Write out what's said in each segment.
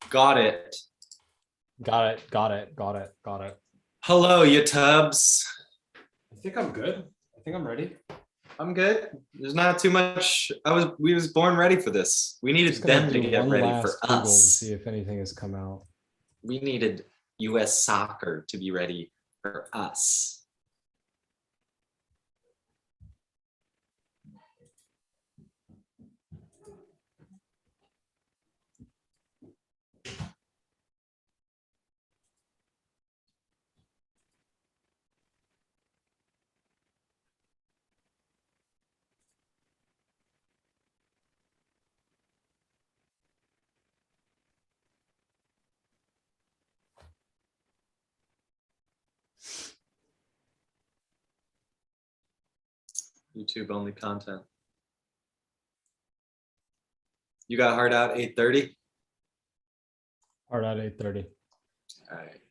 Got it. Got it. Hello, you tubs. I think I'm good. I think I'm ready. I'm good. There's not too much. We was born ready for this. We needed Just gonna them to do get one ready for last Google to us. see if anything has come out. We needed US soccer to be ready for us. YouTube only content. You got hard out 8:30? Hard out 8:30. All right.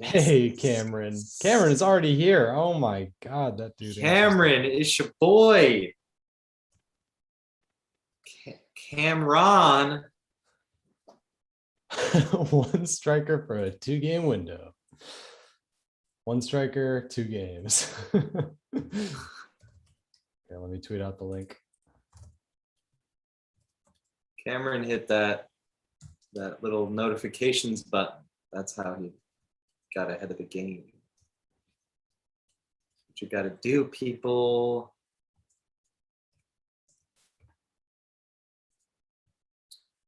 Hey, Cameron. Cameron is already here. Oh my God, that dude. Cameron, it's your boy. Cameron. One striker for a 2-game window. One striker, 2 games. Okay, let me tweet out the link. Cameron hit that little notifications button. That's how he got ahead of the game. What you got to do, people.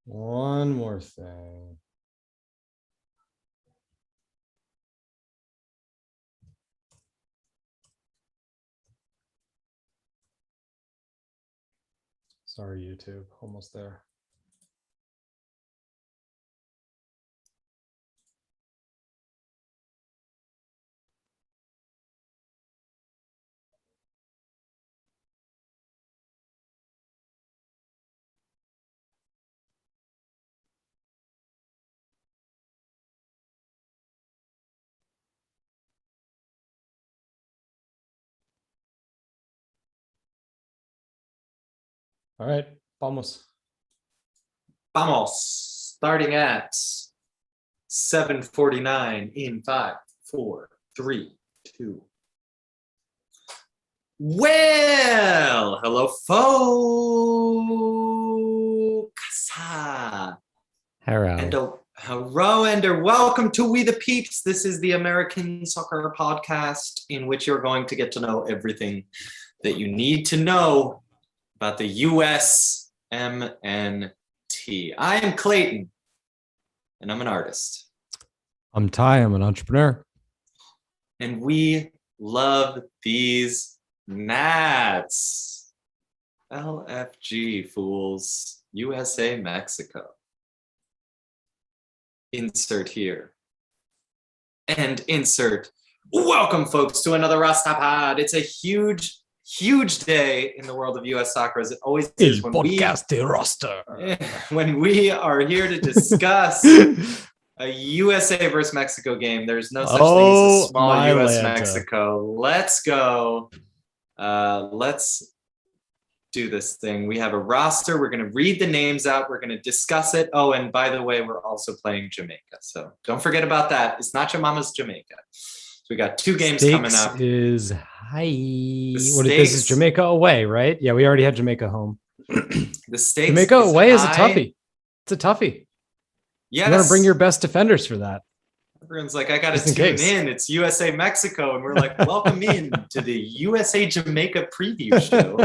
One more thing. Sorry, YouTube. Almost there. All right, vamos. Vamos. Starting at 7:49 in 5, 4, 3, 2. Well, hello, folks. Hello and welcome to We the Peeps. This is the American Soccer Podcast in which you're going to get to know everything that you need to know about the USMNT. I am Clayton, and I'm an artist. I'm Ty. I'm an entrepreneur. And we love these Nats. LFG, fools. USA, Mexico. Insert here. And insert. Welcome, folks, to another Rasta Pod. It's a huge day in the world of US soccer, as it always is when we are here to discuss a USA versus Mexico game. There's no such thing as a small US Mexico. Let's go. Let's do this thing. We have a roster. We're going to read the names out. We're going to discuss it. Oh, and by the way, we're also playing Jamaica. So don't forget about that. It's not your mama's Jamaica. So we got 2 games coming up. Is high. This is Jamaica away, right? Yeah, we already had Jamaica home. The stakes Jamaica away is a toughie. It's a toughie. Yes. You got to bring your best defenders for that. Everyone's like, I got to tune in. It's USA Mexico. And we're like, welcome in to the USA Jamaica preview show.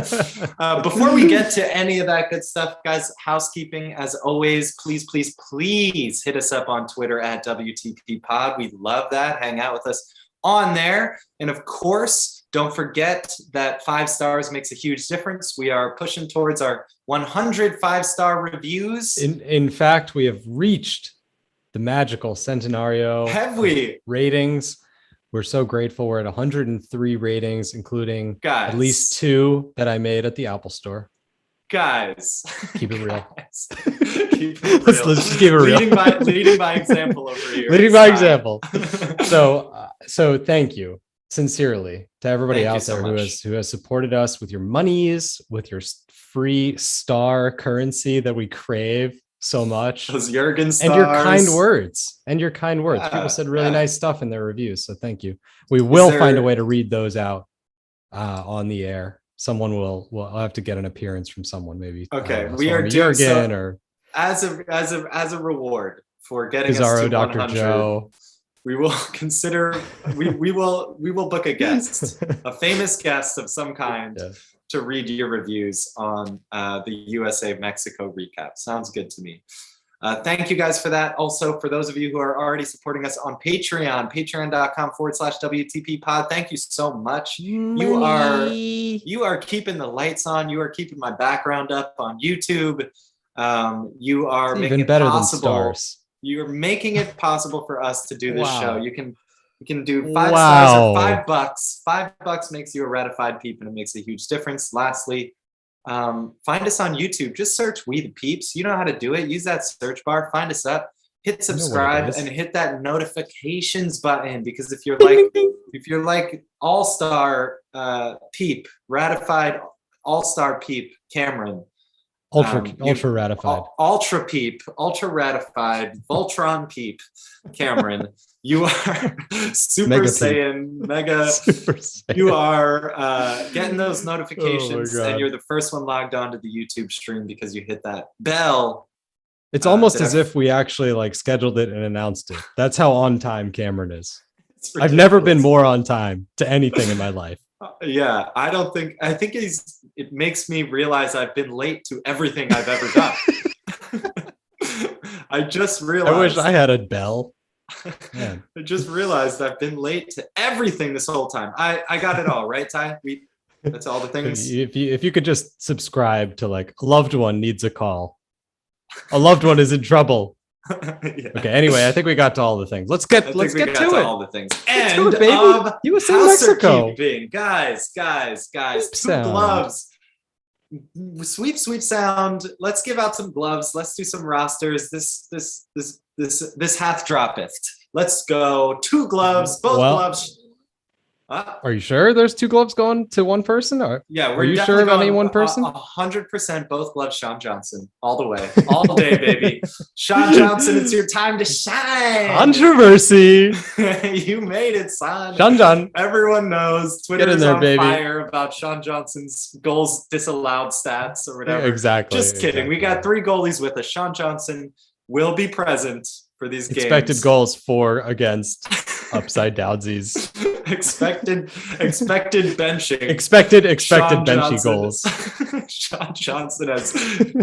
Before we get to any of that good stuff, guys, housekeeping, as always, please hit us up on Twitter at WTP Pod. We love that. Hang out with us on there. And of course, don't forget that 5 stars makes a huge difference. We are pushing towards our 100 5-star reviews. In fact, we have reached the magical Centenario. Have we? Ratings. We're so grateful. We're at 103 ratings, including at least 2 that I made at the Apple Store. Guys, keep it real. Keep it real. Let's just keep it real. Leading by example over here. Leading by example. So thank you sincerely to everybody out there who has supported us with your monies, with your free star currency that we crave so much. Those Jurgen stars. And your kind words. People said really nice stuff in their reviews. So thank you. We will find a way to read those out on the air. Someone will I'll have to get an appearance from someone, maybe. Okay, we are doing Jurgen so, or as a reward for getting Pizarro, us to Dr. 100. Joe. We will consider we will book a guest, a famous guest of some kind, to read your reviews on the USA Mexico recap. Sounds good to me. Thank you guys for that. Also, for those of you who are already supporting us on Patreon, patreon.com/WTP pod. Thank you so much. You are keeping the lights on. You are keeping my background up on YouTube. You are making even better than stars. You're making it possible for us to do this show. You can do 5 stars or $5. $5 makes you a ratified peep, and it makes a huge difference. Lastly, find us on YouTube. Just search We the Peeps. You know how to do it. Use that search bar. Find us up. Hit subscribe and hit that notifications button, because if you're like all-star peep, ratified all-star peep Cameron, ultra ratified, ultra peep, ultra ratified Voltron peep Cameron, you are Super Mega Saiyan, Mega. Super Saiyan. You are getting those notifications, and you're the first one logged on to the YouTube stream because you hit that bell. It's almost as if we actually like scheduled it and announced it. That's how on time Cameron is. I've never been more on time to anything in my life. Yeah, I think it makes me realize I've been late to everything I've ever done. I just realized. I wish I had a bell. Man. I just realized I've been late to everything this whole time. I got it all, right, Ty? That's all the things. If you could just subscribe to like a loved one needs a call. A loved one is in trouble. Yeah. Okay. Anyway, I think we got to all the things. Let's get to it. All the things. And baby. USA Mexico. Guys. Two gloves. Sweep sound. Let's give out some gloves. Let's do some rosters. This hath droppeth. Let's go. 2 gloves. Both gloves. Are you sure there's 2 gloves going to one person? Or yeah, are you sure of any one person? 100% both gloves, Sean Johnson, all the way, all day, baby. Sean Johnson, it's your time to shine. Controversy. You made it, son. Sean John. Everyone knows Twitter is on fire about Sean Johnson's goals disallowed stats or whatever. Exactly. Just kidding. We got 3 goalies with us. Sean Johnson will be present for these games. Expected goals for against upside downsies. Expected benching. Expected benchy goals. Sean Johnson has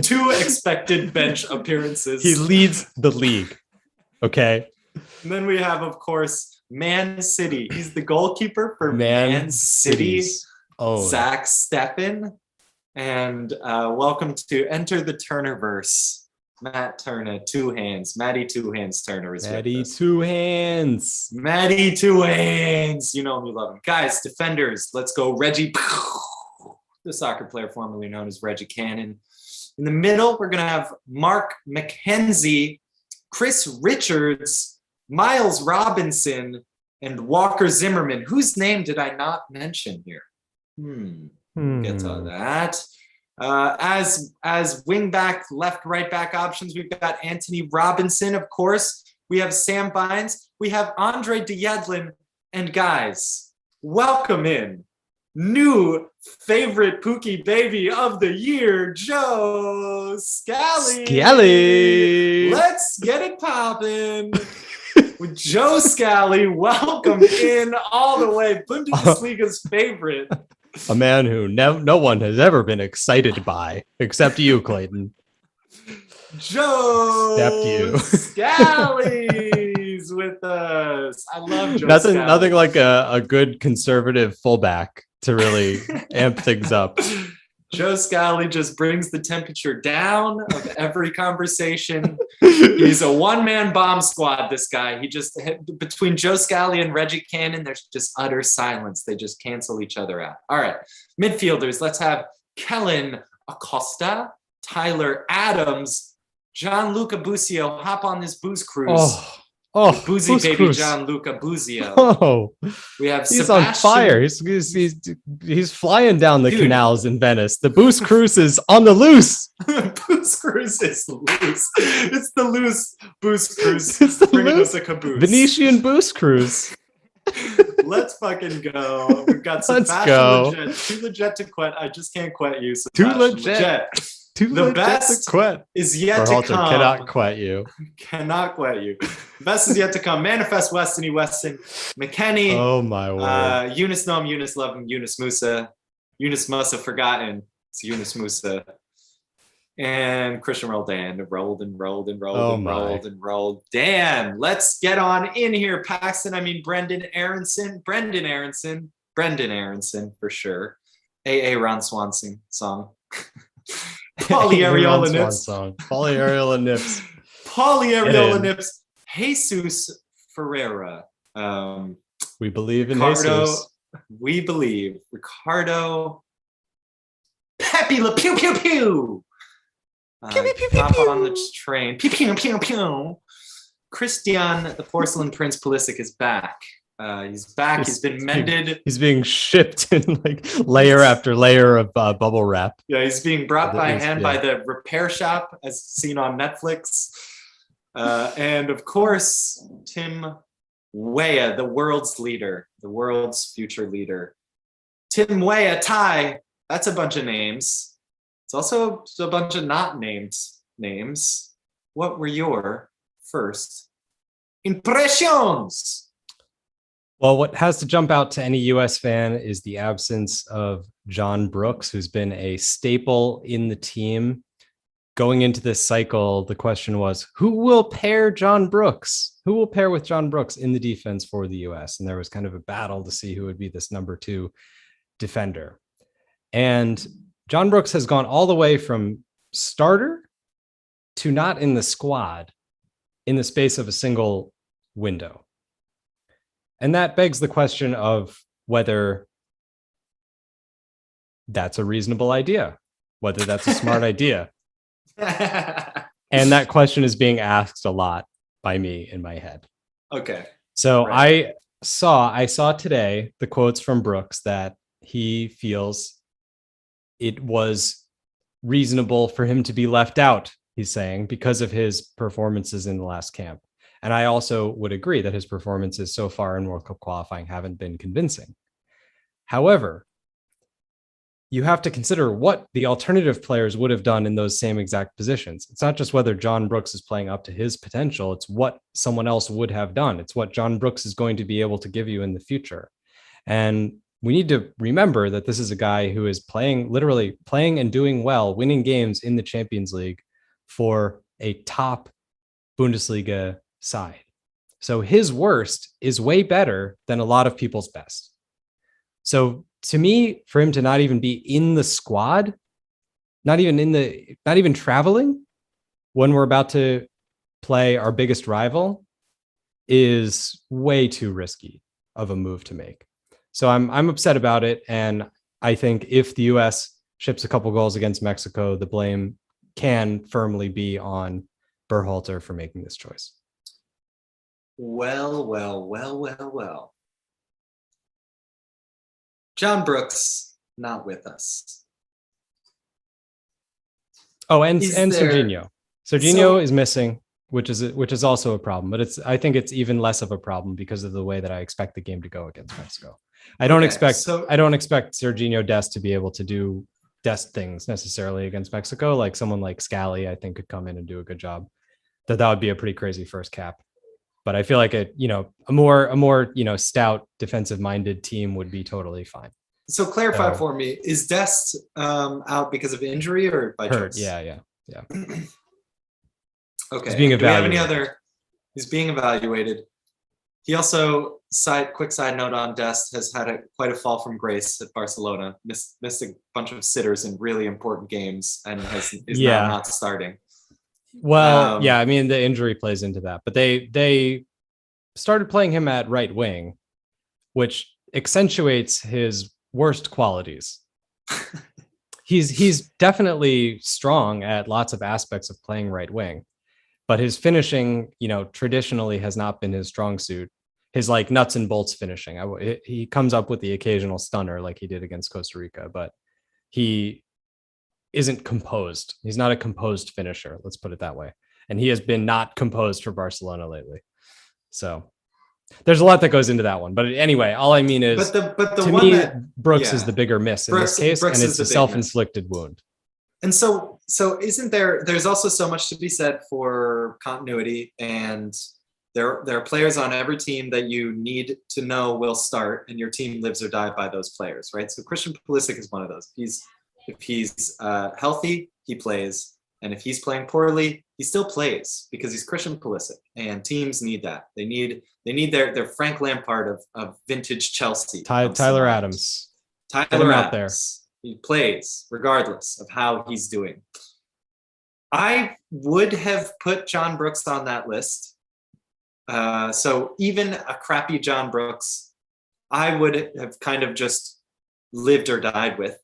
2 expected bench appearances. He leads the league. Okay. And then we have, of course, Man City. He's the goalkeeper for Man City. Zach Steppen. And welcome to Enter the Turnerverse. Matt Turner, 2 hands. Matty 2 hands Turner is Matty 2 hands. Matty 2 hands. You know him, you love him. Guys, defenders, let's go. Reggie, the soccer player formerly known as Reggie Cannon. In the middle, we're going to have Mark McKenzie, Chris Richards, Miles Robinson, and Walker Zimmerman. Whose name did I not mention here? Get to that. As wing back, left, right back options, we've got Anthony Robinson, of course. We have Sam Vines. We have Andre Diedlin. And guys, welcome in new favorite Pookie baby of the year, Joe Scally. Let's get it poppin'. With Joe Scally, welcome in all the way, Bundesliga's favorite. A man who no one has ever been excited by, except you, Clayton. Joe Scally's with us. I love Joe Nothing like a good conservative fullback to really amp things up. Joe Scally just brings the temperature down of every conversation. He's a one-man bomb squad, this guy. He just, between Joe Scally and Reggie Cannon, there's just utter silence. They just cancel each other out. All right, midfielders, let's have Kellen Acosta, Tyler Adams, Gianluca Busio hop on this booze cruise. Oh, Boozy who's baby Cruz? Gianluca Buzio. Oh, We have he's Sebastian. on fire. He's flying down the canals in Venice. The Boost Cruise is on the loose. Boost Cruise is loose. It's the loose Boost Cruise. It's the bringing loose us a caboose. Venetian Boost Cruise. Let's fucking go. We've got Let's Sebastian go. Legit. Too legit to quit. I just can't quit you. Too Sebastian legit. Too The legit best to quit. is yet Berhalter to come. cannot quit you. Cannot quit you. The best is yet to come. Manifest Weston, Weston, McKenny. Oh my word. Eunice Noam, Eunice Love, Eunice Musa. Eunice Musa forgotten. It's Eunice Musa. And Christian Roldan rolled and rolled and rolled and rolled and rolled. Dan, let's get on in here. Brendan Aronson for sure. A.A. Ron Swanson song. Pauly Areola Nips. Pauly Areola Nips. Pauly Areola Nips. Jesus Ferreira. We believe in Ricardo, Jesus. We believe. Ricardo. Pepe Le Pew Pew Pew. Pew, pew, pew, Hop pew. on the train. Pew pew pew pew. Christian, the Porcelain Prince Pulisic is back. He's back. He's been mended. He's being shipped in like layer after layer of bubble wrap. Yeah, he's being brought by hand by the repair shop, as seen on Netflix. And of course, Tim Weah, the world's leader, the world's future leader. Tim Weah, Thai. That's a bunch of names. It's also a bunch of not named names. What were your first impressions? Well, what has to jump out to any US fan is the absence of John Brooks, who's been a staple in the team. Going into this cycle, the question was, who will pair John Brooks? Who will pair with John Brooks in the defense for the US? And there was kind of a battle to see who would be this number 2 defender. And John Brooks has gone all the way from starter to not in the squad in the space of a single window. And that begs the question of whether that's a reasonable idea, whether that's a smart idea. And that question is being asked a lot by me in my head. Okay. So right. I saw today the quotes from Brooks that he feels it was reasonable for him to be left out, he's saying, because of his performances in the last camp. And I also would agree that his performances so far in World Cup qualifying haven't been convincing. However, you have to consider what the alternative players would have done in those same exact positions. It's not just whether John Brooks is playing up to his potential. It's what someone else would have done. It's what John Brooks is going to be able to give you in the future. And we need to remember that this is a guy who is literally playing and doing well, winning games in the Champions League for a top Bundesliga side. So his worst is way better than a lot of people's best. So to me, for him to not even be in the squad, not even traveling when we're about to play our biggest rival, is way too risky of a move to make. So I'm upset about it. And I think if the US ships a couple goals against Mexico, the blame can firmly be on Berhalter for making this choice. Well. John Brooks, not with us. Oh, and Serginho. Serginho is missing, which is also a problem. But I think it's even less of a problem because of the way that I expect the game to go against Mexico. I don't expect Serginho Dest to be able to do Dest things necessarily against Mexico. Like someone like Scally, I think, could come in and do a good job. That would be a pretty crazy first cap. But I feel like a more stout defensive minded team would be totally fine. So clarify for me, is Dest out because of injury or by hurt? choice? Yeah. Okay. He's being evaluated. Do we have any other? He's being evaluated. He also, quick side note on Dest, has had quite a fall from grace at Barcelona. Missed a bunch of sitters in really important games and is now not starting. Well, I mean, the injury plays into that, but they started playing him at right wing, which accentuates his worst qualities. He's definitely strong at lots of aspects of playing right wing, but his finishing, traditionally has not been his strong suit. His like nuts and bolts finishing. He comes up with the occasional stunner like he did against Costa Rica, but he isn't composed. He's not a composed finisher. Let's put it that way. And he has been not composed for Barcelona lately. So there's a lot that goes into that one. But anyway, all I mean is, but the to one me, that, Brooks is the bigger miss in this case, Brooks and it's a self-inflicted wound. And so isn't there's also so much to be said for continuity, and there are players on every team that you need to know will start, and your team lives or die by those players, right? So Christian Pulisic is one of those. If he's healthy, he plays. And if he's playing poorly, he still plays because he's Christian Pulisic, and teams need that. They need their Frank Lampard of vintage Chelsea. Tyler Adams. Tyler Adams. Out there. He plays regardless of how he's doing. I would have put John Brooks on that list. So even a crappy John Brooks, I would have kind of just lived or died with.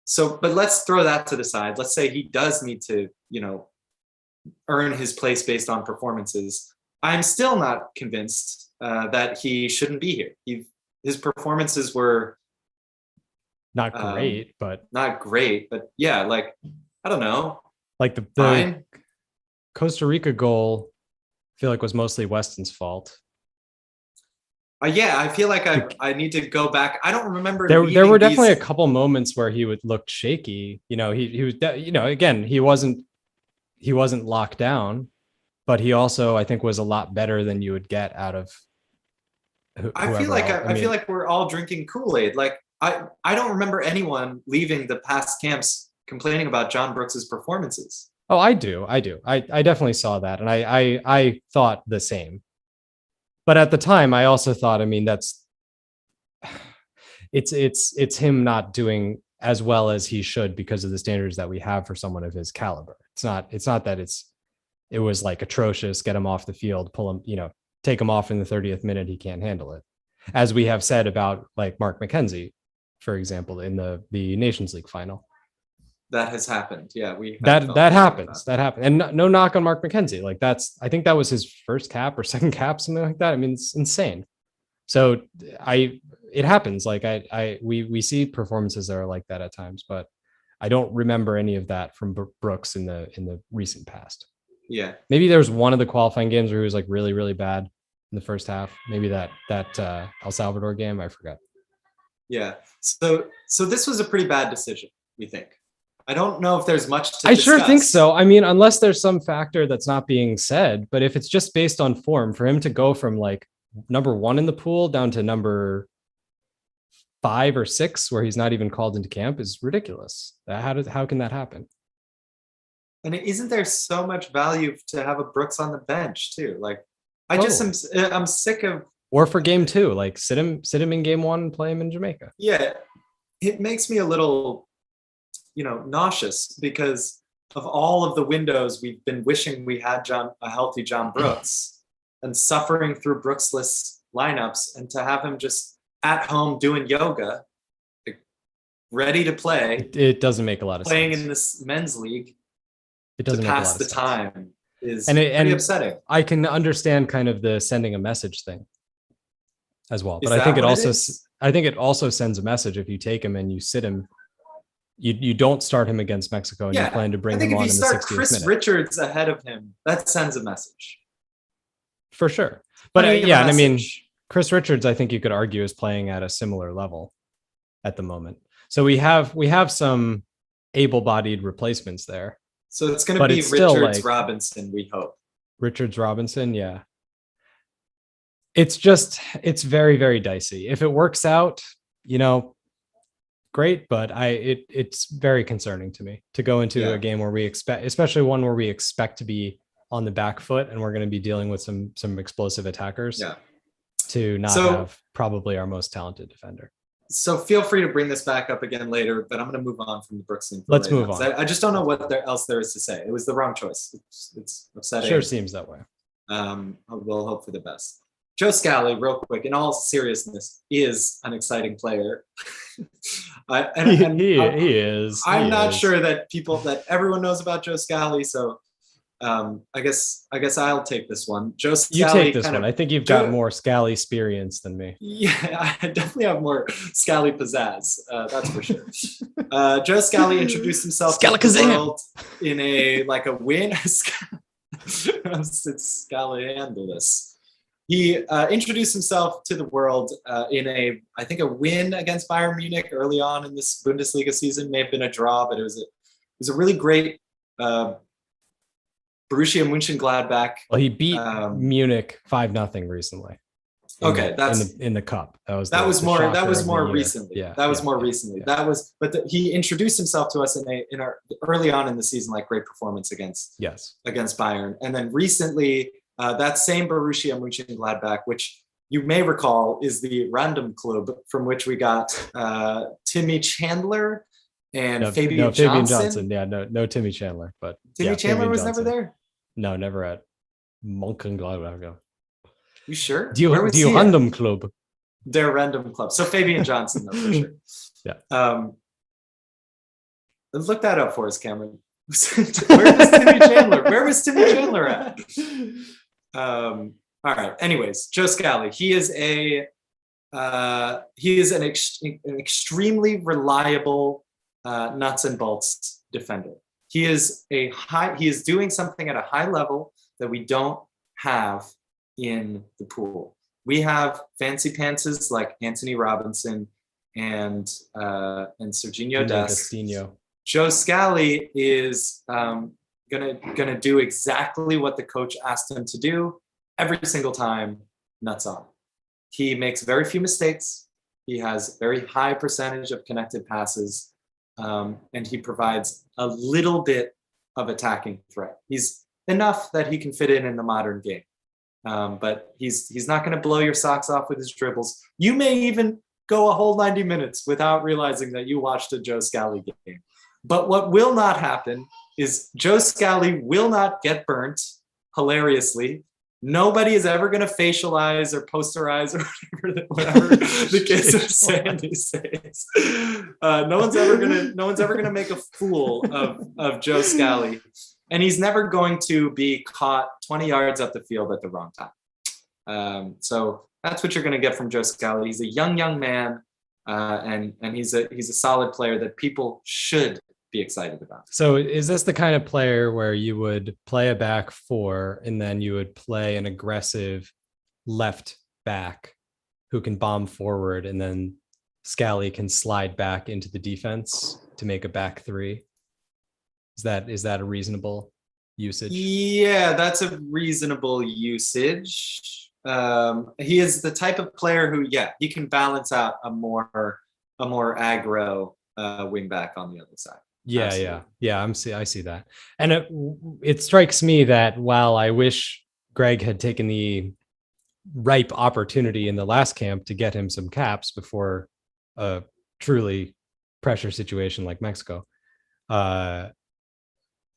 So, but let's throw that to the side. Let's say he does need to, earn his place based on performances. I'm still not convinced that he shouldn't be here. His performances were not great, but yeah, like, I don't know. Like the Costa Rica goal, I feel like was mostly Weston's fault. Yeah, I feel like I need to go back. I don't remember. There were definitely a couple moments where he would look shaky. He was, again, he wasn't locked down, but he also, I think, was a lot better than you would get out of. I feel like we're all drinking Kool-Aid. Like I don't remember anyone leaving the past camps complaining about John Brooks's performances. Oh, I do. I definitely saw that, and I thought the same. But at the time, I also thought, it's him not doing as well as he should because of the standards that we have for someone of his caliber. It's not that it was like atrocious, get him off the field, pull him, take him off in the 30th minute, he can't handle it. As we have said about like Mark McKenzie, for example, in the Nations League final. That has happened. Yeah, that happens. That happened. And no knock on Mark McKenzie. Like I think that was his first cap or second cap, something like that. It's insane. So it happens. Like we see performances that are like that at times, but I don't remember any of that from Brooks in the recent past. Yeah. Maybe there was one of the qualifying games where he was like really, really bad in the first half. Maybe that El Salvador game, I forgot. Yeah. So this was a pretty bad decision, we think. I don't know if there's much to discuss. Sure think so. Unless there's some factor that's not being said, but if it's just based on form, for him to go from like number 1 in the pool down to number 5 or 6, where he's not even called into camp, is ridiculous. How can that happen? And isn't there so much value to have a Brooks on the bench too? Like, I'm sick of. Or for game 2, like sit him in game 1 and play him in Jamaica. Yeah, it makes me a little, nauseous because of all of the windows we've been wishing we had a healthy John Brooks and suffering through Brooksless lineups, and to have him just at home doing yoga, like, ready to play. It doesn't make a lot of playing sense. In this men's league. It doesn't to make pass a lot the of time is pretty upsetting. I can understand kind of the sending a message thing as well, but I think it also sends a message if you take him and you sit him. You don't start him against Mexico, and you plan to bring him on in the 60th minute. If you start Chris Richards ahead of him, that sends a message. For sure. But Chris Richards, I think you could argue, is playing at a similar level at the moment. So we have some able-bodied replacements there. So it's going to be Richards, Robinson, we hope. Richards, Robinson, yeah. It's very, very dicey. If it works out, great, but it's very concerning to me to go into a game where we expect, especially one where we expect to be on the back foot and we're going to be dealing with some explosive attackers, to not have probably our most talented defender. So feel free to bring this back up again later, but I'm going to move on from the Brooks thing. Let's move on. I just don't know what else there is to say. It was the wrong choice. It's upsetting. Sure seems that way. We'll hope for the best. Joe Scally, real quick, in all seriousness, is an exciting player. He is. I'm not sure that everyone knows about Joe Scally, so I guess I'll take this one. Joe You Scally take this one. I think you've got more Scally experience than me. Yeah, I definitely have more Scally pizzazz. That's for sure. Joe Scally introduced himself to the world in a win. It's scandalous. He introduced himself to the world in a win against Bayern Munich early on in this Bundesliga season. May have been a draw, but it was a really great Borussia Mönchengladbach. Well, he beat Munich 5-0 recently. Okay, that's in the cup. That was more recently. Yeah, that was more recently. That was, he introduced himself to us in our early on in the season, like great performance against Bayern, and then recently that same Borussia Mönchengladbach, which you may recall is the random club from which we got Timmy Chandler and Fabian Johnson. Yeah, no Timmy Chandler, but Timmy Chandler was never there. No, never at Mönchengladbach. You sure? Do you random club? Their random club. So Fabian Johnson, though, for sure. Yeah. Look that up for us, Cameron. Where was Timmy Chandler? Where was Timmy Chandler at? All right. Anyways, Joe Scally. He is an extremely reliable nuts and bolts defender. He is doing something at a high level that we don't have in the pool. We have fancy pantses like Anthony Robinson and Serginho Dest. Joe Scally is gonna do exactly what the coach asked him to do every single time, nuts on. He makes very few mistakes. He has very high percentage of connected passes, and he provides a little bit of attacking threat. He's enough that he can fit in the modern game. But he's not going to blow your socks off with his dribbles. You may even go a whole 90 minutes without realizing that you watched a Joe Scally game. But what will not happen is Joe Scally will not get burnt, hilariously. Nobody is ever going to facialize or posterize or whatever the kids are saying these days. No one's ever gonna make a fool of Joe Scally. And he's never going to be caught 20 yards up the field at the wrong time. So that's what you're going to get from Joe Scally. He's a young man, and he's a solid player that people should be excited about. So is this the kind of player where you would play a back four and then you would play an aggressive left back who can bomb forward, and then Scally can slide back into the defense to make a back three? Is that a reasonable usage? Yeah, that's a reasonable usage. He is the type of player who, he can balance out a more aggro wing back on the other side. Yeah. I see that. And it strikes me that while I wish Greg had taken the ripe opportunity in the last camp to get him some caps before a truly pressure situation like Mexico,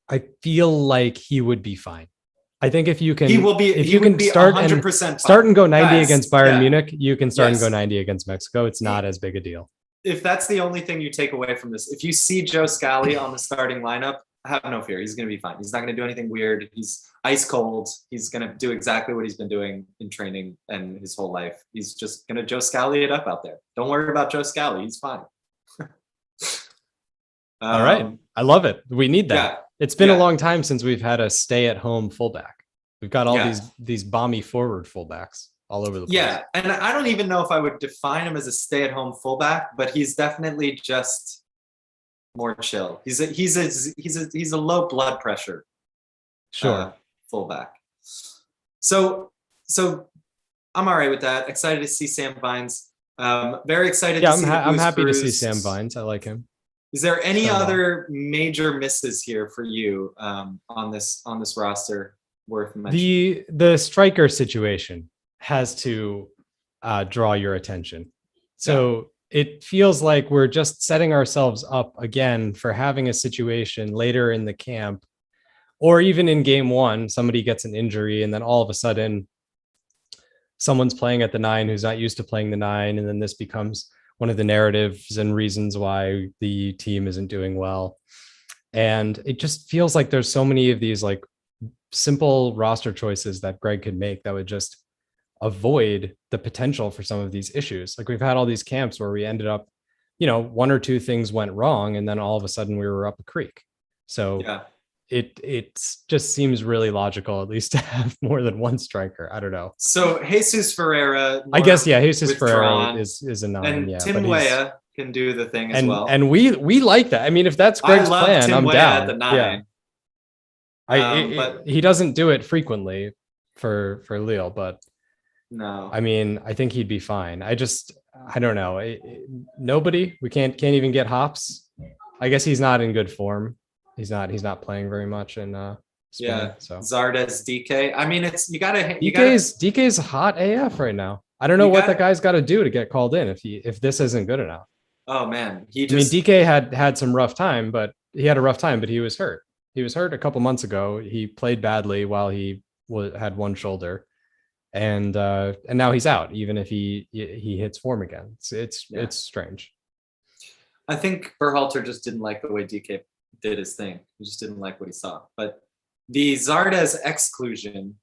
I feel like he would be fine. I think if you can, he will be. If you can start and go 90 against Bayern Munich, you can start and go 90 against Mexico. It's not as big a deal. If that's the only thing you take away from this, if you see Joe Scally on the starting lineup, have no fear. He's going to be fine. He's not going to do anything weird. He's ice cold. He's going to do exactly what he's been doing in training and his whole life. He's just going to Joe Scally it up out there. Don't worry about Joe Scally. He's fine. All right. I love it. We need that. Yeah. It's been a long time since we've had a stay-at-home fullback. We've got all these bomby forward fullbacks all over the place. Yeah, and I don't even know if I would define him as a stay-at-home fullback, but he's definitely just more chill. He's a low blood pressure fullback. So I'm all right with that. Excited to see Sam Vines. Very excited. Yeah, I'm happy to see Sam Vines. I like him. Is there any other major misses here for you on this roster worth mentioning? The striker situation has to draw your attention. So it feels like we're just setting ourselves up again for having a situation later in the camp, or even in game one, somebody gets an injury and then all of a sudden someone's playing at the 9 who's not used to playing the 9, and then this becomes one of the narratives and reasons why the team isn't doing well. And it just feels like there's so many of these like simple roster choices that Greg could make that would just avoid the potential for some of these issues. Like we've had all these camps where we ended up, one or two things went wrong, and then all of a sudden we were up a creek. So Yeah. It just seems really logical, at least, to have more than one striker. I don't know. So Jesus Ferreira, I guess, yeah, Jesus Ferreira withdrawn, is a nine, and yeah, Tim but Weah can do the thing as well. and we like that. I mean, if that's Greg's I love plan, Tim I'm Weah down. at the Yeah, nine. But he doesn't do it frequently for Lille, but no, I mean, I think he'd be fine. I don't know. Nobody, we can't even get Hops. I guess he's not in good form. He's not playing very much in Spain. yeah. So Zardes DK. I mean, it's DK's hot AF right now. I don't know what that guy's got to do to get called in if this isn't good enough. Oh man, DK had some rough time, but he had a rough time, but he was hurt. He was hurt a couple months ago. He played badly while he had one shoulder, and now he's out. Even if he hits form again, it's strange. I think Berhalter just didn't like the way DK did his thing. He just didn't like what he saw. But the Zardes exclusion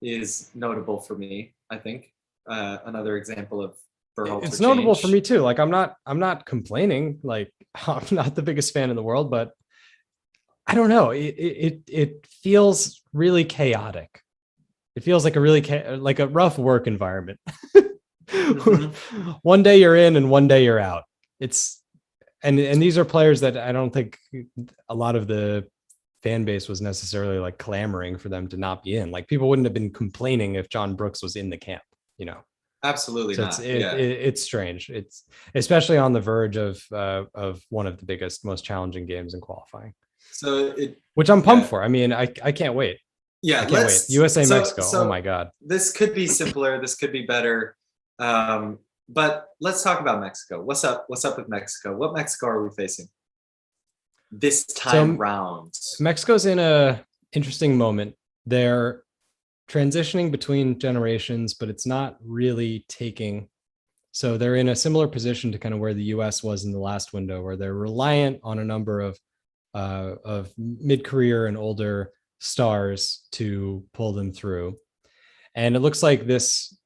is notable for me. I think another example of Berhalter. It's notable for me too. Like I'm not complaining. Like I'm not the biggest fan in the world, but I don't know. It feels really chaotic. It feels like like a rough work environment. Mm-hmm. One day you're in and one day you're out. And these are players that I don't think a lot of the fan base was necessarily like clamoring for them to not be in. Like people wouldn't have been complaining if John Brooks was in the camp, Absolutely so not. It's strange. It's especially on the verge of one of the biggest, most challenging games in qualifying. Which I'm pumped for. I mean, I can't wait. Yeah, I can't wait. USA Mexico. Oh my God. This could be simpler. This could be better. But let's talk about Mexico. What's up with Mexico? What Mexico are we facing this time round? Mexico's in a interesting moment. They're transitioning between generations, but it's not really taking. So they're in a similar position to kind of where the US was in the last window, where they're reliant on a number of mid-career and older stars to pull them through. And it looks like this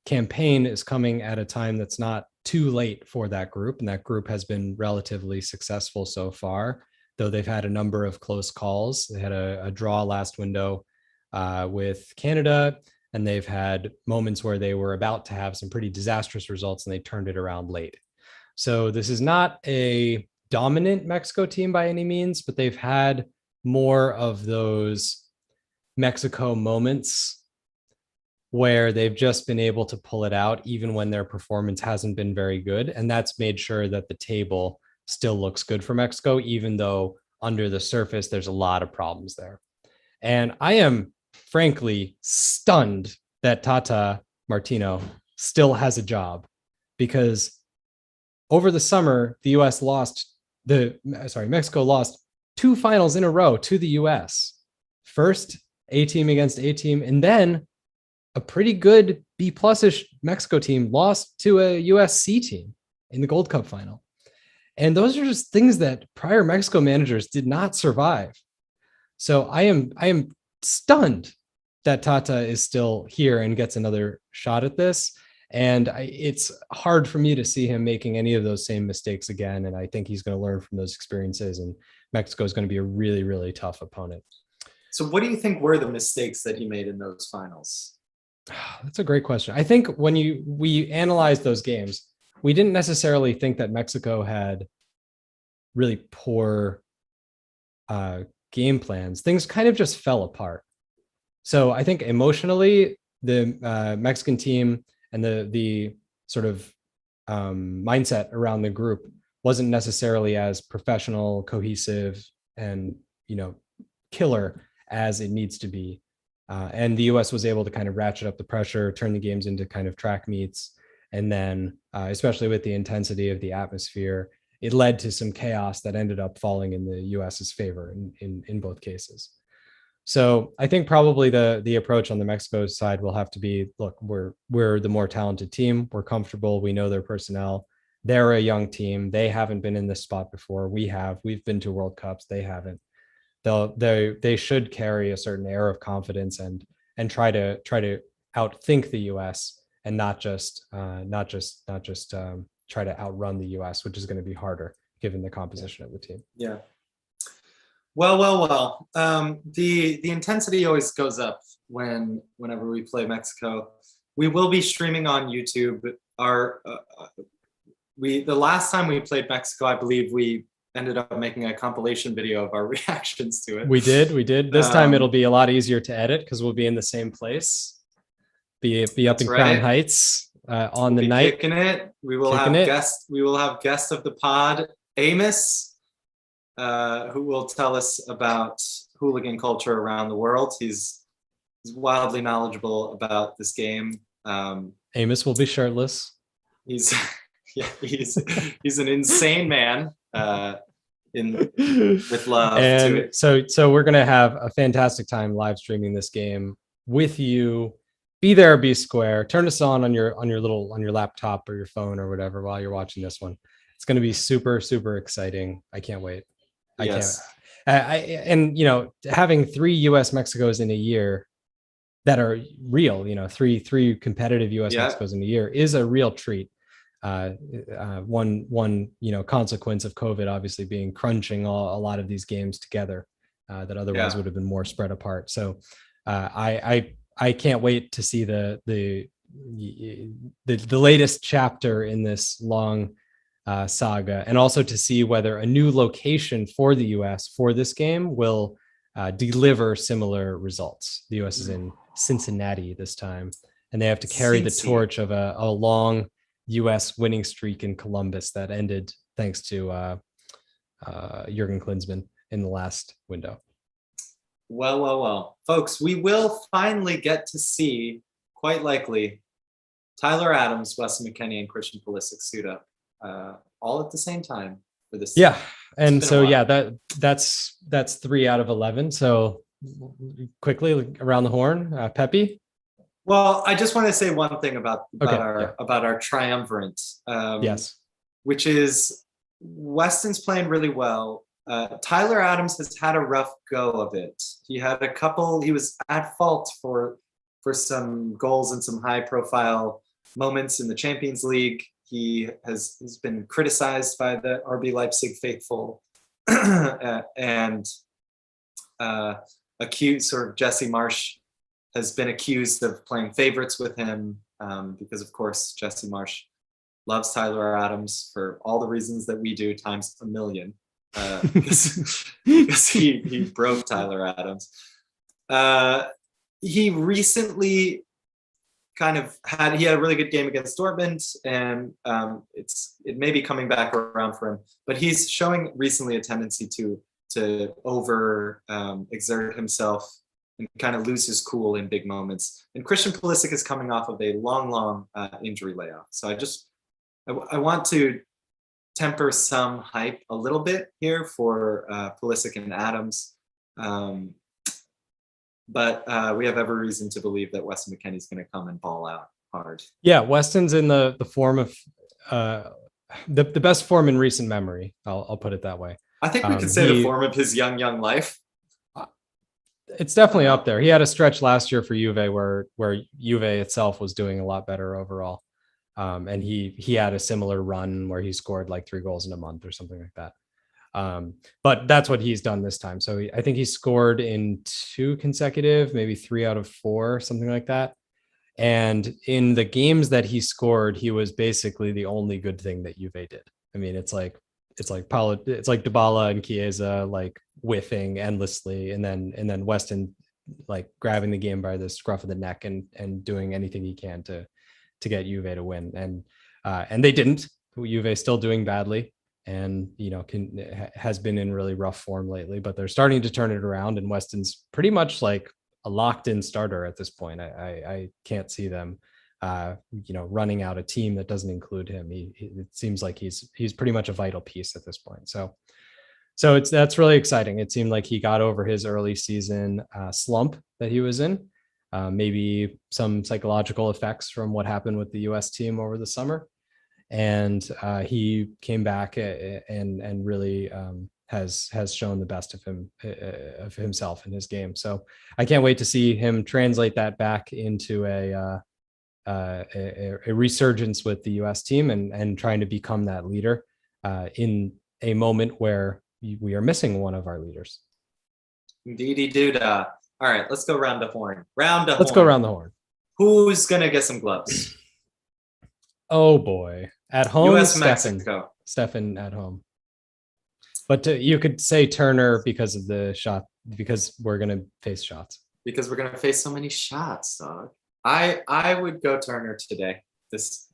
campaign is coming at a time that's not too late for that group. And that group has been relatively successful so far, though they've had a number of close calls. They had a draw last window with Canada, and they've had moments where they were about to have some pretty disastrous results and they turned it around late. So this is not a dominant Mexico team by any means, but they've had more of those Mexico moments where they've just been able to pull it out even when their performance hasn't been very good. And that's made sure that the table still looks good for Mexico, even though under the surface, there's a lot of problems there. And I am frankly stunned that Tata Martino still has a job, because over the summer, Mexico lost 2 finals in a row to the US. First, A team against A team, and then a pretty good B+ish Mexico team lost to a USC team in the Gold Cup final. And those are just things that prior Mexico managers did not survive. So I am stunned that Tata is still here and gets another shot at this. And it's hard for me to see him making any of those same mistakes again. And I think he's going to learn from those experiences. And Mexico is going to be a really, really tough opponent. So what do you think were the mistakes that he made in those finals? That's a great question. I think when we analyzed those games, we didn't necessarily think that Mexico had really poor game plans. Things kind of just fell apart. So I think emotionally, the Mexican team and the sort of mindset around the group wasn't necessarily as professional, cohesive, and killer as it needs to be. And the US was able to kind of ratchet up the pressure, turn the games into kind of track meets. And then, especially with the intensity of the atmosphere, it led to some chaos that ended up falling in the US's favor in both cases. So I think probably the approach on the Mexico side will have to be, look, we're the more talented team. We're comfortable. We know their personnel. They're a young team. They haven't been in this spot before. We've been to World Cups. They haven't. they should carry a certain air of confidence and try to outthink the US and not just try to outrun the US, which is going to be harder given the composition of the team. Yeah. Well. The intensity always goes up whenever we play Mexico. We will be streaming on YouTube. The last time we played Mexico, I believe we ended up making a compilation video of our reactions to it. We did. This time it'll be a lot easier to edit because we'll be in the same place. Be up in Crown Heights on the night. Kicking it. We will have guest of the pod, Amos, who will tell us about hooligan culture around the world. He's wildly knowledgeable about this game. Amos will be shirtless. He's an insane man. With love. And so we're gonna have a fantastic time live streaming this game with you. Be there, be square. Turn us on your laptop or your phone or whatever while you're watching this one. It's gonna be super, super exciting. I can't wait. And having 3 US Mexicos in a year that are real, three competitive US Mexicos in a year is a real treat. One consequence of COVID obviously being crunching a lot of these games together that otherwise would have been more spread apart. So I can't wait to see the latest chapter in this long saga, and also to see whether a new location for the US for this game will deliver similar results. The US is in Cincinnati this time, and they have to carry the torch of a long US winning streak in Columbus that ended thanks to Jurgen Klinsmann in the last window. Well, folks, we will finally get to see, quite likely, Tyler Adams, Weston McKennie, and Christian Pulisic suit up all at the same time for this. Yeah, and so that's 3 out of 11. So quickly around the horn, Pepe. Well, I just want to say one thing about our triumvirate. Yes. Which is Weston's playing really well. Tyler Adams has had a rough go of it. He was at fault for some goals and some high profile moments in the Champions League. He's been criticized by the RB Leipzig faithful and accused, sort of Jesse Marsch has been accused of playing favorites with him because, of course, Jesse Marsch loves Tyler Adams for all the reasons that we do times a million because he broke Tyler Adams. He recently had a really good game against Dortmund, and it may be coming back around for him, but he's showing recently a tendency to over exert himself and kind of lose his cool in big moments. And Christian Pulisic is coming off of a long injury layoff. So I want to temper some hype a little bit here for Pulisic and Adams. But we have every reason to believe that Weston McKennie is going to come and ball out hard. Yeah, Weston's in the form of the best form in recent memory. I'll put it that way. I think we could say the form of his young life. It's definitely up there. He had a stretch last year for Juve where Juve itself was doing a lot better overall. And he had a similar run where he scored like 3 goals in a month or something like that. But that's what he's done this time. So I think he scored in 2 consecutive, maybe 3 out of 4, something like that. And in the games that he scored, he was basically the only good thing that Juve did. I mean, it's like Dybala and Chiesa like whiffing endlessly, and then Weston like grabbing the game by the scruff of the neck and doing anything he can to get Juve to win. And they didn't. Juve is still doing badly, and has been in really rough form lately, but they're starting to turn it around, and Weston's pretty much like a locked-in starter at this point. I can't see them running out a team that doesn't include him. It seems like he's pretty much a vital piece at this point. So that's really exciting. It seemed like he got over his early season slump that he was in. Maybe some psychological effects from what happened with the US team over the summer. And he came back and really has shown the best of of himself in his game. So I can't wait to see him translate that back into a resurgence with the U.S. team and trying to become that leader in a moment where we are missing one of our leaders. Indeedy doodah. All right, let's go round the horn. Let's go around the horn. Who's gonna get some gloves? Oh boy, at home, U.S. Mexico. Stefan at home. But you could say Turner because of the shot, because we're gonna face shots. Because we're gonna face so many shots, dog. I would go Turner today. This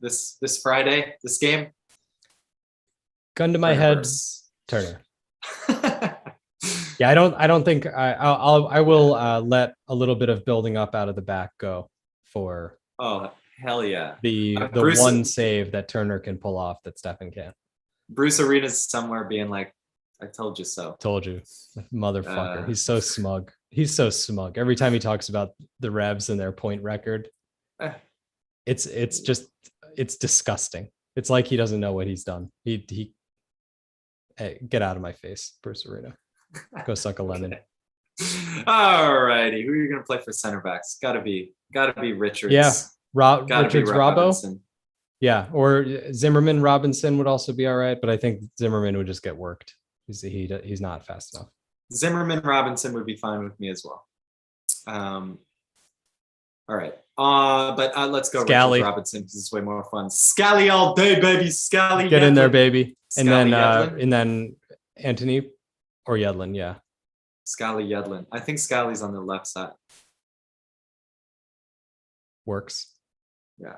Friday, this game. Gun to my head, Turner. Yeah, I don't think I will let a little bit of building up out of the back go for. Oh hell yeah! The one save that Turner can pull off that Stefan can't. Bruce Arena's somewhere being like, "I told you so." Told you, motherfucker. He's so smug. He's so smug. Every time he talks about the Revs and their point record, it's disgusting. It's like he doesn't know what he's done. He hey, get out of my face, Bruce Arena. Go suck a lemon. All righty. Who are you gonna play for center backs? Gotta be Richards. Yeah. Richards, Robbo. Yeah. Or Zimmerman, Robinson would also be all right, but I think Zimmerman would just get worked. He's not fast enough. Zimmerman, Robinson would be fine with me as well. All right. But let's go Scally. Richards, Robinson, because it's way more fun. Scally all day, baby. Scally. Get in there, baby. Scally, And then Anthony or Yedlin, yeah. Scally Yedlin. I think Scally's on the left side. Works. Yeah.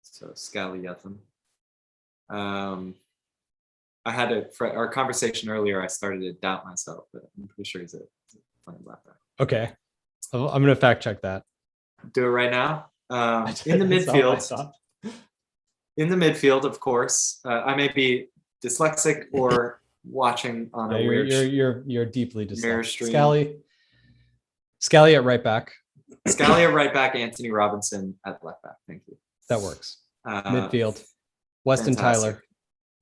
So Scally Yedlin. I had our conversation earlier. I started to doubt myself, but I'm pretty sure he's playing left back. Okay. I'm going to fact check that. Do it right now. In the midfield. In the midfield, of course. I may be dyslexic or watching on a weird. You're deeply dyslexic. Scally at right back. Scally at right back. Anthony Robinson at left back. Thank you. That works. Midfield. Weston fantastic. Tyler.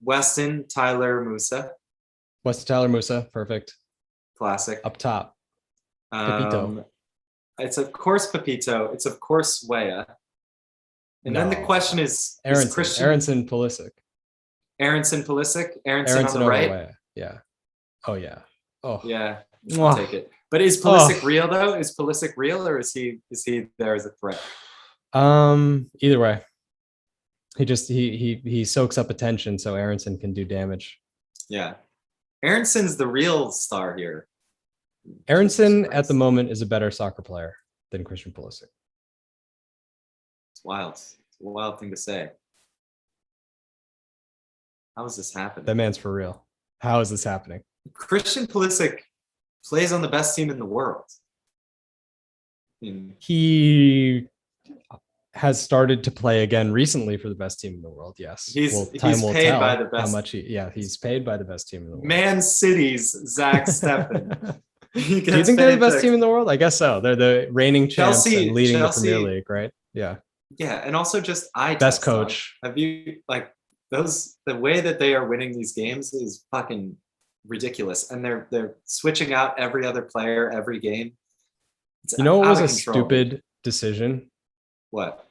Weston Tyler Musa. Weston Tyler Musa. Perfect. Classic. Up top. Pepito. It's of course Pepito. It's of course Weah. And then the question is Aronson Pulisic. Aronson Pulisic. Aronson on the right. Weah. Yeah. Oh yeah. Oh yeah. I'll take it. But is Pulisic real though? Is Pulisic real, or is he there as a threat? Either way. He soaks up attention so Aronson can do damage. Yeah. Aronson's the real star here. Aronson at the moment is a better soccer player than Christian Pulisic. It's wild. It's a wild thing to say. How is this happening? That man's for real. How is this happening? Christian Pulisic plays on the best team in the world. He has started to play again recently for the best team in the world. Yes. He's paid by the best. How much he's paid by the best team in the world. Man City's Zach Steffen. Do you think they're the best team in the world? I guess so. They're the reigning champs and leading the Premier League, right? Yeah. Yeah, and also just best coach. Have you the way that they are winning these games is fucking ridiculous, and they're switching out every other player every game. It's what was a stupid decision? What?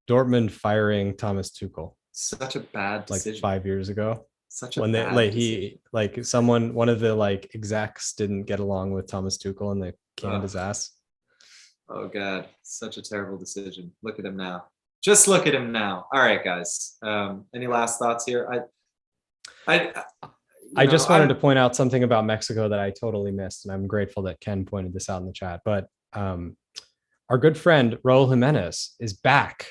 Dortmund firing Thomas Tuchel. Such a bad decision. 5 years ago. Such a bad decision. One of the execs didn't get along with Thomas Tuchel and they canned his ass. Oh god, such a terrible decision. Look at him now. Just look at him now. All right, guys. Any last thoughts here? I just wanted to point out something about Mexico that I totally missed, and I'm grateful that Ken pointed this out in the chat. But our good friend Raul Jimenez is back.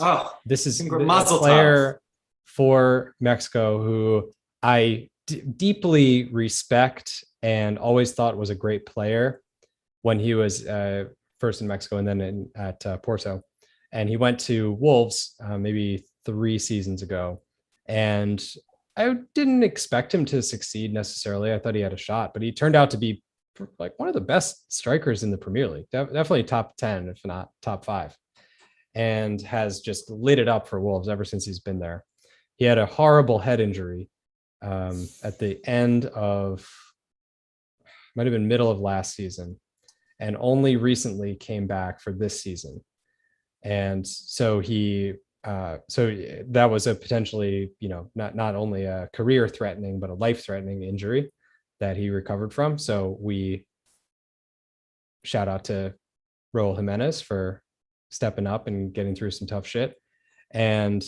Oh, this is a player for Mexico who I deeply respect and always thought was a great player when he was first in Mexico and then at Porto. And he went to Wolves maybe 3 seasons ago. And I didn't expect him to succeed necessarily. I thought he had a shot, but he turned out to be one of the best strikers in the Premier League. Definitely top 10, if not top 5. And has just lit it up for Wolves ever since he's been there. He had a horrible head injury at the end of might have been middle of last season, and only recently came back for this season. And so so that was a potentially, not only a career threatening, but a life threatening injury that he recovered from. So we shout out to Raul Jimenez for stepping up and getting through some tough shit. And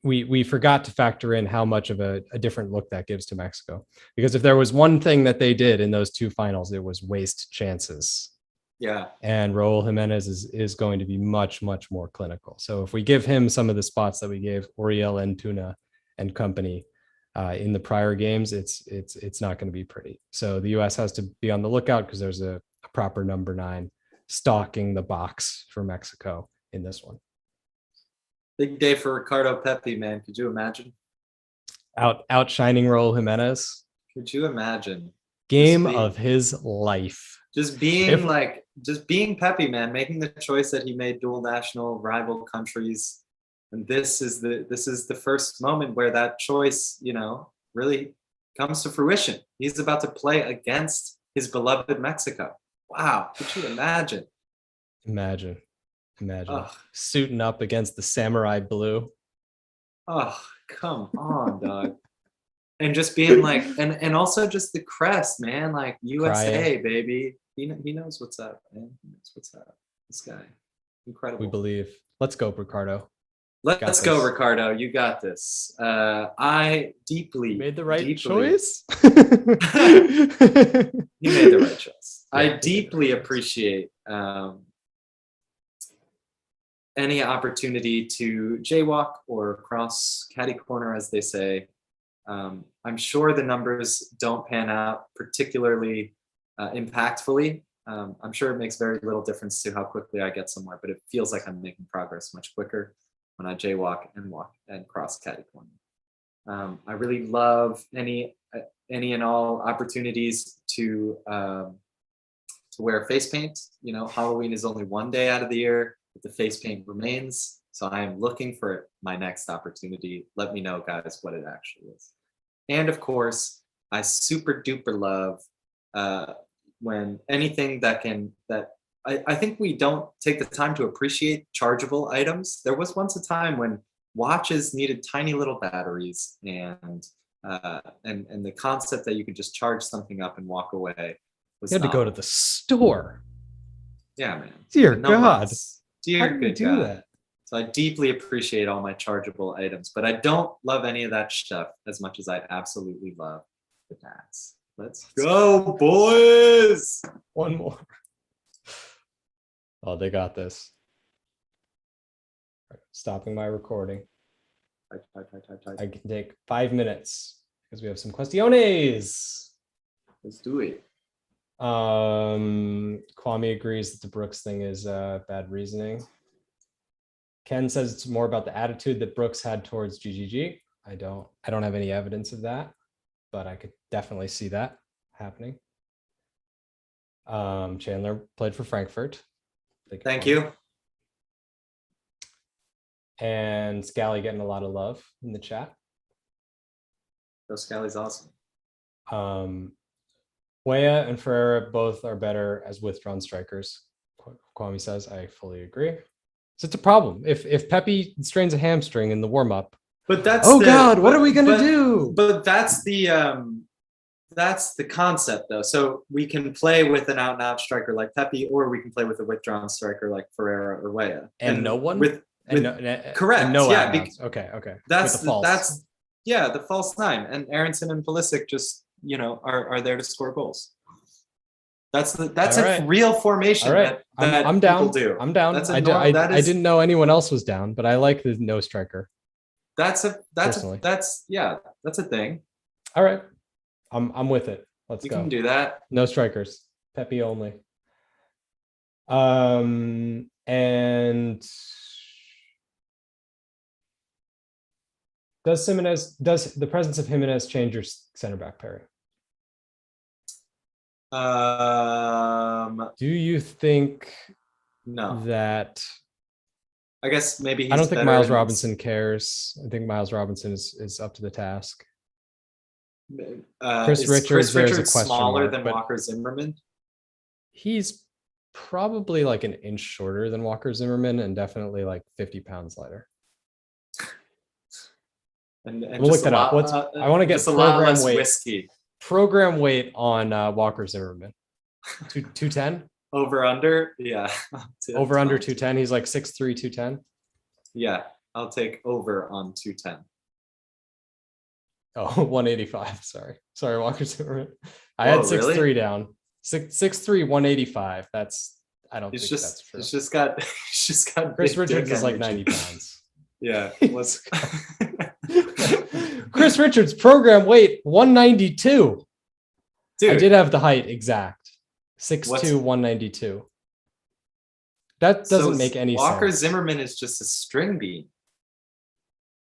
we forgot to factor in how much of a different look that gives to Mexico. Because if there was one thing that they did in those two finals, it was waste chances. Yeah. And Raul Jimenez is going to be much, much more clinical. So if we give him some of the spots that we gave Oriel Antuna and company in the prior games, it's not going to be pretty. So the US has to be on the lookout, because there's a proper number 9 stalking the box for Mexico in this one. Big day for Ricardo Pepi, man. Could you imagine? Outshining Raul Jimenez. Could you imagine? Game of his life. Just being Pepi, man, making the choice that he made, dual national rival countries. And this is the first moment where that choice, really comes to fruition. He's about to play against his beloved Mexico. Wow. Could you imagine? Imagine suiting up against the samurai blue. Oh, come on, dog. And just being like, and also just the crest, man, like USA, crying. Baby. He knows what's up, man. He knows what's up. This guy, incredible. We believe. Let's go, Ricardo. Let's go, Ricardo. You got this. I deeply made the right choice. You made the right choice. Yeah, I deeply appreciate any opportunity to jaywalk or cross caddy corner, as they say. I'm sure the numbers don't pan out particularly impactfully. I'm sure it makes very little difference to how quickly I get somewhere, but it feels like I'm making progress much quicker when I jaywalk and walk and cross caddy corner. I really love any and all opportunities to wear face paint. Halloween is only one day out of the year, but the face paint remains. So I am looking for my next opportunity. Let me know, guys, what it actually is. And of course, I super duper love when anything that I think we don't take the time to appreciate chargeable items. There was once a time when watches needed tiny little batteries, and the concept that you could just charge something up and walk away was you had to go to the store. Yeah, man. Dear God. Dear How good do you do God. that? So I deeply appreciate all my chargeable items, but I don't love any of that stuff as much as I absolutely love the tats. Let's go, boys! One more. Oh, they got this. Stopping my recording. I can take 5 minutes because we have some questiones. Let's do it. Kwame agrees that the Brooks thing is bad reasoning. Ken says it's more about the attitude that Brooks had towards GGG. I don't have any evidence of that, but I could definitely see that happening. Chandler played for Frankfurt. Thank you. And Scally getting a lot of love in the chat. So Scally's awesome. Weah and Ferreira both are better as withdrawn strikers. Kwame says, I fully agree. So it's a problem. If Pepi strains a hamstring in the warm-up, but that's God, what are we gonna do? But that's the concept, though. So we can play with an out-and-out striker like Pepi, or we can play with a withdrawn striker like Ferreira or Weah. And no one correct. And no yeah. Okay. That's the false nine. And Aronson and Pulisic just are there to score goals. That's a real formation. All right. that I'm down. do. I'm down. I didn't know anyone else was down, but I like the no striker. That's a thing. All right. I'm with it. Let's go. You can do that. No strikers. Pepi only. And does the presence of Jimenez change your center back pairing? Do you think that? I guess maybe I don't think Miles Robinson cares. I think Miles Robinson is up to the task. Chris Richards, Chris there's a Richards question smaller mark, than but Walker Zimmerman? he's probably like an inch shorter than Walker Zimmerman and definitely like 50 pounds lighter. And We'll look that up. I want to get just a lot program less weight. whiskey. Program weight on Walker Zimmerman. 210? Over under? Yeah. Over under 210. He's like 6'3", 210. Yeah, I'll take over on 210. Oh, 185. Sorry, Walker Zimmerman. I had 6'3" really? down. 6'3", 185. That's I don't think that's true. It's just got Chris big Richards dick is like energy. 90 pounds. Yeah. Let's Chris Richards program weight 192. Dude, I did have the height exact. 6'2", 192. That doesn't make any Walker sense. Zimmerman is just a string bean.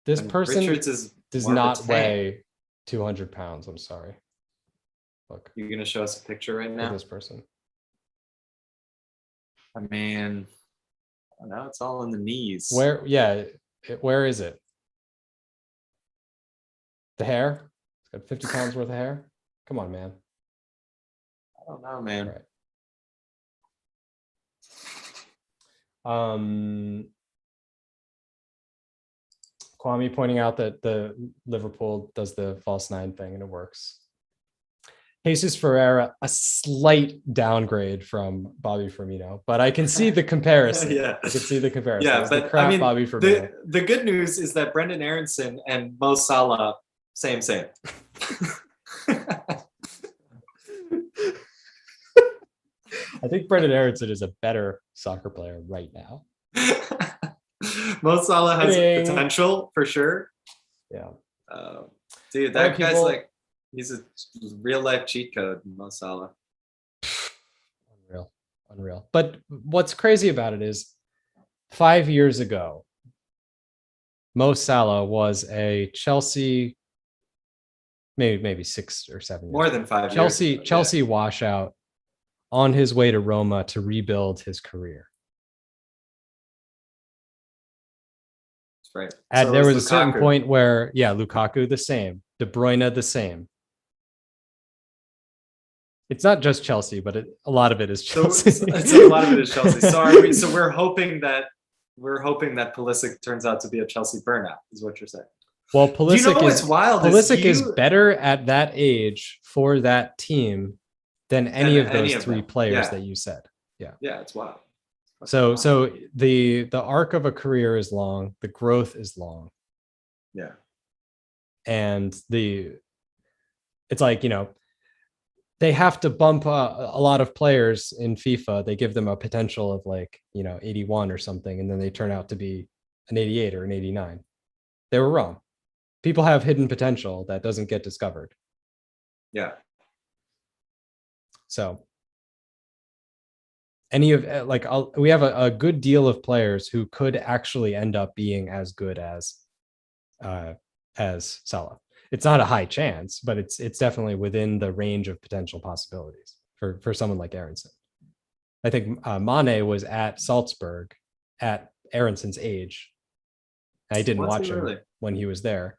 This And person Richards does more of a not tank. weigh 200 pounds. I'm sorry. Look, You're gonna show us a picture right look now? at this person. I mean, now it's all in the knees. Where is it? The hair? It's got 50 pounds worth of hair. Come on, man. I don't know, man. All right. Kwame pointing out that the Liverpool does the false nine thing and it works. Jesus Ferreira, a slight downgrade from Bobby Firmino, but I can see the comparison. Yeah. I can see the comparison. Yeah, It's but the crap I mean, Bobby Firmino. the good news is that Brendan Aronson and Mo Salah, same. I think Brendan Aronson is a better soccer player right now. Mo Salah has Kidding. potential for sure. Yeah. Dude, that guy's like, he's a real life cheat code, Mo Salah. Unreal. But what's crazy about it is 5 years ago, Mo Salah was a Chelsea, maybe 6 or 7 years. More than 5 Chelsea, years. Chelsea washout on his way to Roma to rebuild his career. Right. And there was a certain point where, Lukaku the same, De Bruyne the same. It's not just Chelsea, but a lot of it is Chelsea. So a lot of it is Chelsea. So we're hoping that Pulisic turns out to be a Chelsea burnout, is what you're saying. Well, Pulisic is is better at that age for that team than any of those three players that you said. Yeah. Yeah, it's wild. So the arc of a career is long, the growth is long. Yeah. And it's like, they have to bump a lot of players in FIFA. They give them a potential of 81 or something, and then they turn out to be an 88 or an 89. They were wrong. People have hidden potential that doesn't get discovered. Yeah. So we have a good deal of players who could actually end up being as good as Salah. It's not a high chance, but it's definitely within the range of potential possibilities for someone like Aronson. I think Mane was at Salzburg at Aronson's age. I didn't watch him when he was there,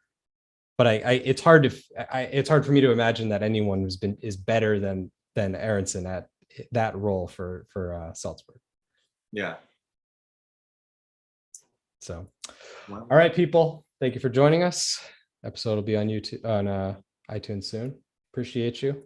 but it's hard for me to imagine that anyone is better than Aronson at that role for Salzburg. Yeah. So, all right, people, thank you for joining us. Episode will be on YouTube, on iTunes soon. Appreciate you.